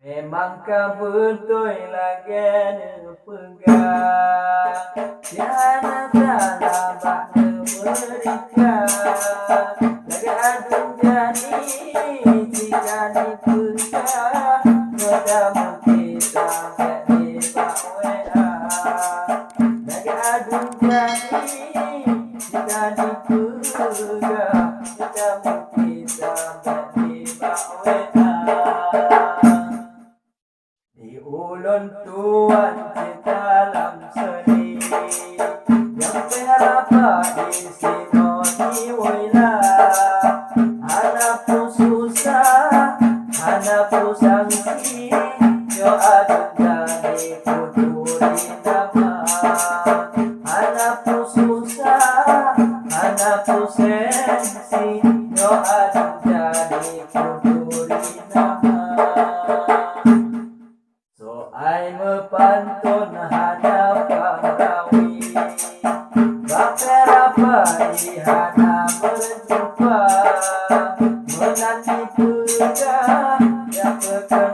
Memang kau betul lagi pegang tiada tak berikan lagi adun jadi jika dipegang mudah kita jadi bawa lagi adun jadi jika dipegang mudah kita jadi bawa di ulun tuan kita dalam seni yang berapa di sini wila anak pun susah anak pun sangsi yo adun jadi kuduri nama anak pun susah anak pun sensi yo adun jadi kuduri nama. Ai mepantun hadapan rawi Baperapa ihana berjumpa Menanti pega yang bekerja